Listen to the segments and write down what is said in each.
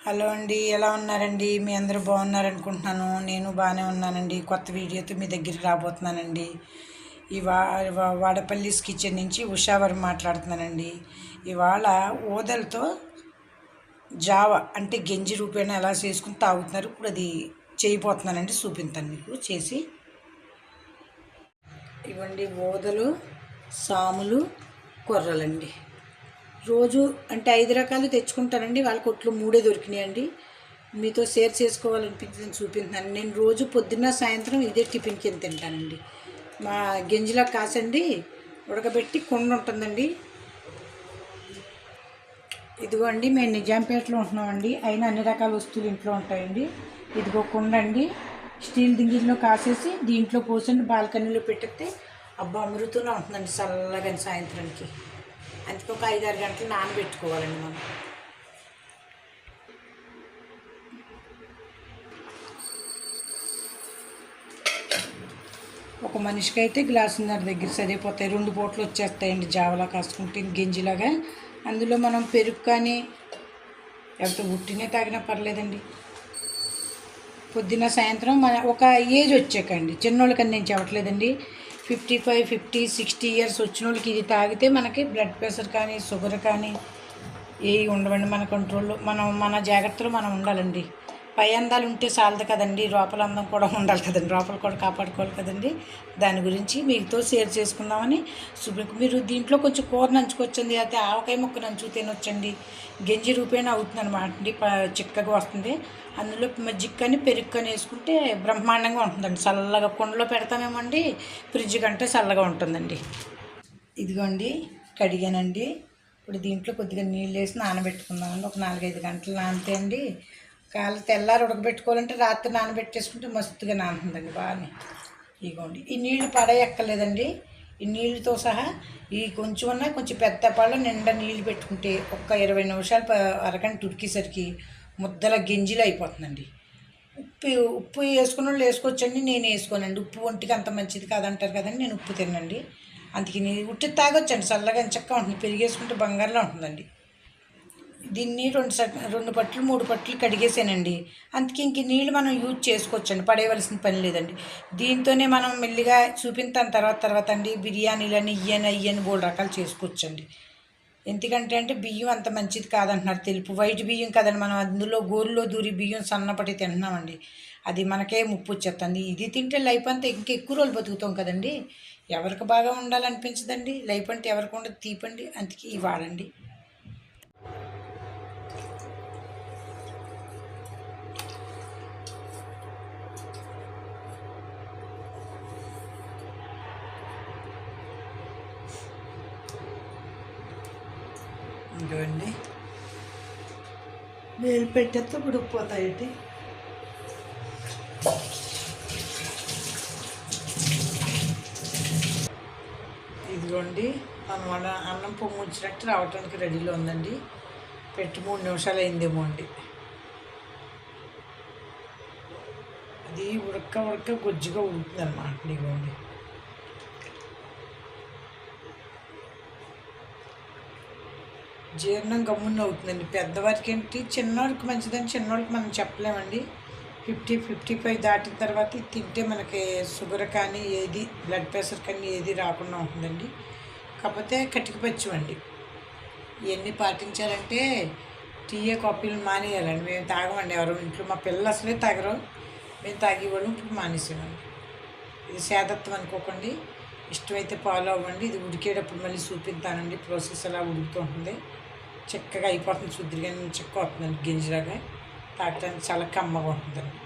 Hello అండి, ఎలా ఉన్నారండి? మీ అందరూ బాగున్నారనుకుంటున్నాను. నేను బాగానే ఉన్నానండి. కొత్త వీడియోతో మీ దగ్గరికి రాబోతున్నానండి. ఈ వాడపల్లిస్ కిచెన్ నుంచి ఉషావరం మాట్లాడుతున్నానండి. ఇవాళ ఊదలతో జావ అంటే గంజి రూపేణ ఎలా చేసుకుని తాగుతున్నారు ఇప్పుడు అది చేయబోతున్నానండి. చూపిస్తాను మీకు చేసి. ఇవ్వండి ఊదలు, సాములు, కొర్రలండి. రోజు అంటే 5 రకాలు తెచ్చుకుంటానండి. వాళ్ళ కొట్లు 3 దొరికినాయండి. మీతో షేర్ చేసుకోవాలనిపించింది చూపిస్తున్నాను. నేను రోజు పొద్దున్న సాయంత్రం ఇదే టిఫిన్ కింద తింటానండి. మా గింజల కాసండి ఉడకబెట్టి కుండ ఉంటుందండి. ఇదిగోండి మేము నిజాంపేటలో ఉంటున్నామండి. అయినా అన్ని రకాల వస్తువులు ఇంట్లో ఉంటాయండి. ఇదిగో కుండ అండి, స్టీల్ దింగిల్లో కాసేసి దీంట్లో పోసండి బాల్కనీలో పెట్టితే అబ్బా అమృతంలో ఉంటుందండి చల్లగా సాయంత్రానికి. అందుకే ఒక 5-6 గంటలు నానబెట్టుకోవాలండి మనం. ఒక మనిషికి అయితే గ్లాసున్నర దగ్గర సరిపోతాయి. 2 పూటలు వచ్చేస్తాయండి జావలా కాసుకుంటే గింజిలాగా. అందులో మనం పెరుగు కానీ లేకపోతే ఉట్టినే తాగినా పర్లేదండి. పొద్దున్న సాయంత్రం మన ఒక ఏజ్ వచ్చాకండి, చిన్నోళ్ళకని నేను చెప్పట్లేదండి. 55, 50, 60 ఇయర్స్ వచ్చిన వాళ్ళకి ఇది తాగితే మనకి బ్లడ్ ప్రెషర్ కానీ షుగర్ కానీ ఏవి ఉండవండి. మన కంట్రోల్లో మన జాగ్రత్తలో మనం ఉండాలండి. పై అందాలు ఉంటే చాలదు కదండి, లోపల అందం కూడా ఉండాలి కదండి, లోపల కూడా కాపాడుకోవాలి కదండి. దాని గురించి మీతో షేర్ చేసుకుందామని మీరు దీంట్లో కొంచెం కూర నంచుకొచ్చండి, అయితే ఆవకాయ ముక్క నంచు తినొచ్చండి. గంజి రూపేణ అవుతుంది అనమాట అండి, చిక్కగా వస్తుంది. అందులో మజ్జిగని పెరుగు వేసుకుంటే బ్రహ్మాండంగా ఉంటుందండి. చల్లగా కుండలో పెడతామేమండి, ఫ్రిడ్జ్ కంటే చల్లగా ఉంటుందండి. ఇదిగోండి కడిగానండి. ఇప్పుడు దీంట్లో కొద్దిగా నీళ్ళు వేసి నానబెట్టుకుందామండి. ఒక 4-5 గంటలు నానితే అండి, తెల్లారి ఉడకబెట్టుకోవాలంటే రాత్రి నానబెట్టేసుకుంటే మస్తుగా నానుతుందండి బాగానే. ఇదిగోండి ఈ నీళ్లు పడేయక్కర్లేదండి. ఈ నీళ్ళతో సహా ఈ కొంచెం పెద్ద పళ్ళ నిండా నీళ్ళు పెట్టుకుంటే ఒక్క 20 నిమిషాలు అరగంట ఉడికేసరికి ముద్దల గింజలు అయిపోతుందండి. ఉప్పు వేసుకున్న వాళ్ళు వేసుకోవచ్చండి, నేను వేసుకోనండి. ఉప్పు ఒంటికి అంత మంచిది కాదంటారు కదండి, నేను ఉప్పు తినండి. అందుకే నేను ఉట్టి తాగొచ్చండి, చల్లగా చక్కగా ఉంటుంది. పెరిగేసుకుంటే బంగారులో ఉంటుందండి. దీన్ని 2 పట్లు 3 పట్లు కడిగేసానండి. అందుకే ఇంక నీళ్ళు మనం యూజ్ చేసుకోవచ్చండి, పడేయవలసిన పని లేదండి. దీంతోనే మనం మెల్లిగా చూపించిన తర్వాత అండి బిర్యానీలని ఇయ్యని 3 రకాలు చేసుకోవచ్చండి. ఎందుకంటే అంటే బియ్యం అంత మంచిది కాదంటున్నారు, తెలుపు వైట్ బియ్యం కదండి. మనం అందులో గోరులో దూరి బియ్యం సన్నపడి తింటున్నామండి, అది మనకే ముప్పు వచ్చేస్తుంది. ఇది తింటే లైఫ్ అంతా ఇంకా ఎక్కువ రోజులు బతుకుతాం కదండి. ఎవరికి బాగా ఉండాలనిపించదండి, లైఫ్ అంటే ఎవరికి ఉండదు తీపండి. అందుకే ఇవి వాడండి. ఇదిగోండి వేలు పెట్టేస్తే ఉడికిపోతాయండి. ఇదిగోండి మన అన్నం పొంగుచ్చినట్టు రావటానికి రెడీలో ఉందండి. పెట్టి 3 నిమిషాలు అయిందేమో అండి. అది ఉడక గుజ్జుగా ఉడుకుతుంది అనమాట. ఇదిగోండి జీర్ణం గమ్మున అవుతుందండి. పెద్దవారికి ఏంటి, చిన్నవారికి మంచిదని చిన్నవాళ్ళకి మనం చెప్పలేమండి. 50-55 దాటిన తర్వాత తింటే మనకి షుగర్ కానీ ఏది బ్లడ్ ప్రెషర్ కానీ ఏది రాకుండా ఉంటుందండి. కాకపోతే కటికపచ్చమండి. ఇవన్నీ పాటించాలంటే టీయే కాఫీలు మానేయాలండి. మేము తాగమండి ఎవరు ఇంట్లో, మా పిల్లలు అసలే తాగరు, మేము తాగేవాళ్ళం. ఇప్పుడు మానేసామండి. ఇది సేదత్వం అనుకోకండి, ఇష్టమైతే ఫాలో అవ్వండి. ఇది ఉడికేటప్పుడు మళ్ళీ చూపిస్తానండి ప్రాసెస్ ఎలా ఉడుకుతూ ఉంటుంది. చక్కగా అయిపోతుంది, శుద్ధిగా చక్కగా వస్తుందండి గింజలాగా. తాగటానికి చాలా కమ్మగా ఉంటుందండి.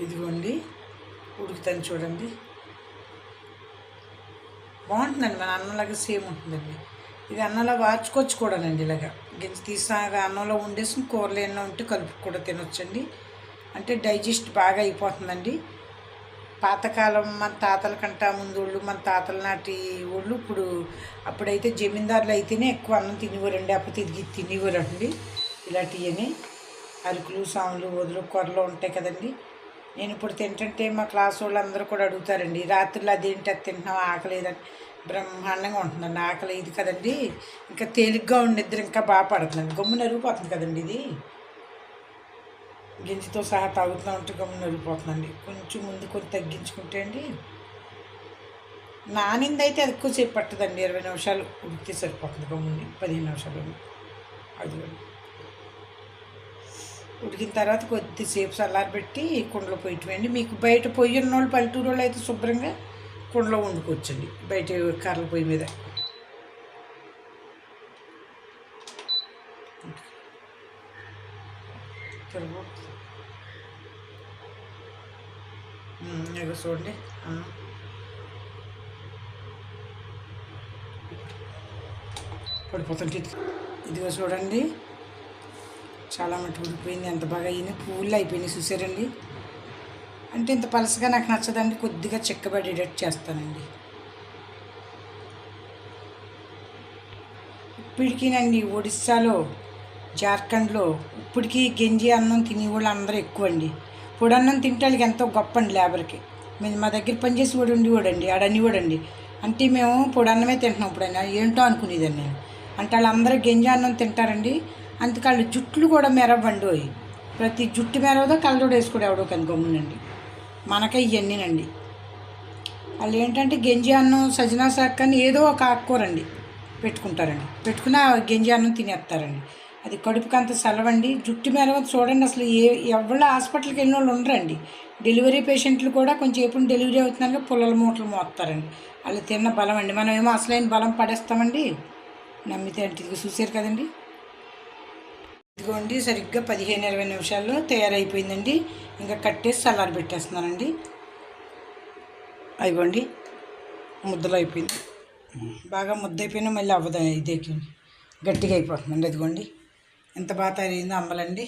ఇదిగోండి ఉడుకుతుంది చూడండి, బాగుంటుందండి. మన అన్నంలాగా సేమ్ ఉంటుందండి. ఇది అన్నంలో వాచుకోవచ్చు కూడానండి. ఇలాగా గింజ తీసాగా అన్నంలో వండేసి కూరలు ఎన్నో ఉంటే కలుపు కూడా తినొచ్చండి. అంటే డైజెస్ట్ బాగా అయిపోతుందండి. పాతకాలం మన తాతల కంటా ముందు వాళ్ళు, మన తాతల నాటి వాళ్ళు అప్పుడైతే జమీందారులు అయితేనే ఎక్కువ అన్నం తినేవారండి. అప్పుడు తినేవారండి ఇలాంటివని. అరుకులు, సాములు, వదులు, కూరలు ఉంటాయి కదండి. నేను ఇప్పుడు తింటుంటే మా క్లాస్ వాళ్ళు అందరూ కూడా అడుగుతారండి, రాత్రులు అదేంటి అది తింటున్నావు ఆకలేదని. బ్రహ్మాండంగా ఉంటుందండి, ఆకలి ఇది కదండి. ఇంకా తేలిగ్గా ఉండిద్దరు, ఇంకా బాగా పడుతుందండి, గమ్మున అరిగిపోతుంది కదండి ఇది. గింజతో సహా తాగుతూ ఉంటే గమ్మున నడిపోతుందండి. కొంచెం ముందు కొంచెం తగ్గించుకుంటే అండి నానింది అయితే అది ఎక్కువసేపు పట్టదండి. 20 నిమిషాలు ఉడికితే సరిపోతుంది. గమ్ముని 15 నిమిషాలు అది ఉడికిన తర్వాత కొద్దిసేపు చల్లారబెట్టి కుండలో పొయ్యటండి. మీకు బయట పొయ్యి ఉన్నోళ్ళు పల్లెటూరు వాళ్ళు అయితే శుభ్రంగా కుండలో వండుకోవచ్చండి, బయట కర్రల పొయ్యి మీద. ఇక చూడండి పడిపోతుంటే ఇదిగో చూడండి చాలా మట్టి ఉడికిపోయింది. ఎంత బాగా అయినాయి, పువ్వులు అయిపోయినాయి చూసారండి. అంటే ఇంత పలసగా నాకు నచ్చదండి, కొద్దిగా చిక్కబడేటట్టు చేస్తానండి. ఇప్పటికీనండి ఒడిస్సాలో జార్ఖండ్లో ఇప్పటికీ గంజి అన్నం తినేవాళ్ళు అందరూ ఎక్కువ అండి. పొడన్నం తింటే వాళ్ళకి ఎంతో గొప్ప అండి లేబర్కి. మా దగ్గర పనిచేసి వాడు ఉండేవాడండి, ఆడనివాడండి. అంటే మేము పొడన్నమే తింటున్నాం ఇప్పుడైనా ఏంటో అనుకునేదాన్ని నేను. అంటే వాళ్ళందరూ గంజి అన్నం తింటారండి. అందుకే వాళ్ళు జుట్లు కూడా మెరవ్వండి. ప్రతి జుట్టు మెరవదో కళ్ళజోడు వేసుకోడు ఎవడో కానీ గమ్మునండి. మనకే ఇవన్నీనండి. వాళ్ళు ఏంటంటే గంజి అన్నం సజనా శాఖ కానీ ఏదో ఒక ఆకుకూరండి పెట్టుకుంటారండి, పెట్టుకుని ఆ గంజి అన్నం తినేస్తారండి. అది కడుపుకి అంత సెలవండి. జుట్టు మెరవ చూడండి అసలు ఎవరు హాస్పిటల్కి వెళ్ళిన వాళ్ళు ఉండరండి. డెలివరీ పేషెంట్లు కూడా కొంచెం ఎప్పుడు డెలివరీ అవుతున్నాక పుల్లల మూటలు మోస్తారండి. వాళ్ళు తిన్న బలం అండి. మనం ఏమో అసలైన బలం పడేస్తామండి నమ్మితే. అంటే ఇది చూసారు కదండి. ఇదిగోండి సరిగ్గా 15-20 నిమిషాల్లో తయారైపోయిందండి. ఇంకా కట్టేసి చల్లారి పెట్టేస్తున్నానండి. అయిపోండి ముద్దలు అయిపోయింది. బాగా ముద్ద అయిపోయినా మళ్ళీ అవ్వదు, ఇదే గట్టిగా అయిపోతుందండి. అదిగోండి ఎంత బాగా తయారైందో అమ్మలండి.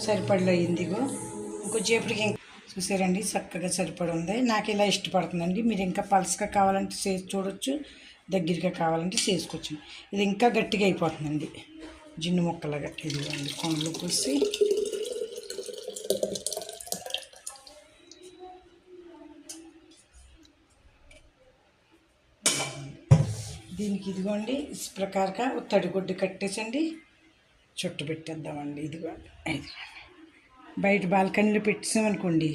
సరిపడలో అయింది. ఇగో ఇంకొంచేపటికి చూసారండి చక్కగా సరిపడి ఉంది. నాకు ఇలా ఇష్టపడుతుందండి. మీరు ఇంకా పల్స్గా కావాలంటే చేసి చూడొచ్చు, దగ్గరగా కావాలంటే చేసుకోవచ్చు. ఇది ఇంకా గట్టిగా అయిపోతుందండి, జిన్ను ముక్కలాగా. ఇదిగోండి కొండలు పూసి దీనికి ఇదిగోండి ప్రకారంగా తడిగుడ్డు కట్టేసండి చుట్టు పెట్టేద్దామండి. ఇదిగోండి బయట బాల్కనీలో పెట్టేసామనుకోండి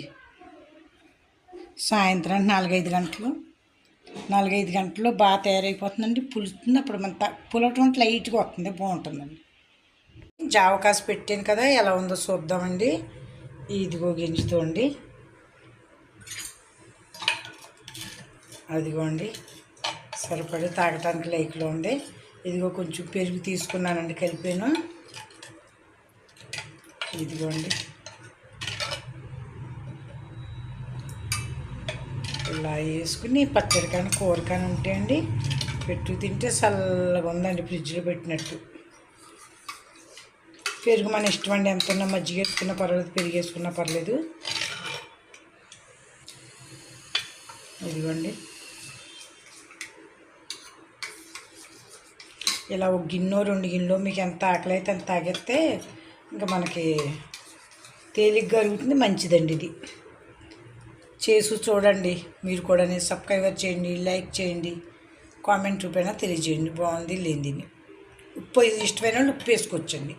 సాయంత్రం 4-5 గంటల్లో బాగా తయారైపోతుందండి. పులుస్తుంది. అప్పుడు మన పులటం లైట్గా వస్తుంది, బాగుంటుందండి. జావ కాసి పెట్టాను కదా, ఎలా ఉందో చూద్దామండి. ఇదిగో గింజతో అండి, అదిగోండి సరిపడి తాగటానికి లైక్లో ఉంది. ఇదిగో కొంచెం పెరుగు తీసుకున్నానండి, కలిపాను. ఇదిగోండి ఇలా వేసుకుని పచ్చడి కానీ కూర కానీ ఉంటాయండి, పెట్టు తింటే చల్లగా ఉందండి, ఫ్రిడ్జ్లో పెట్టినట్టు. పెరుగు మన ఇష్టం అండి, ఎంత ఉన్నా మజ్జిగ వేసుకున్నా పర్వాలేదు, పెరుగు వేసుకున్నా పర్లేదు. ఇదిగోండి ఇలా ఒక గిన్నె 2 గిన్నెలో మీకు ఎంత ఆకలి అయితే అంత తాగేస్తే ఇంకా మనకి తేలిగ్గా అరుగుతుంది, మంచిదండి. ఇది చేసి చూడండి. మీరు కూడా సబ్స్క్రైబర్ చేయండి, లైక్ చేయండి, కామెంట్ రూపేనా తెలియజేయండి బాగుంది లేనిది. ఉప్పు ఇష్టమైన వాళ్ళు ఉప్పు వేసుకోవచ్చండి.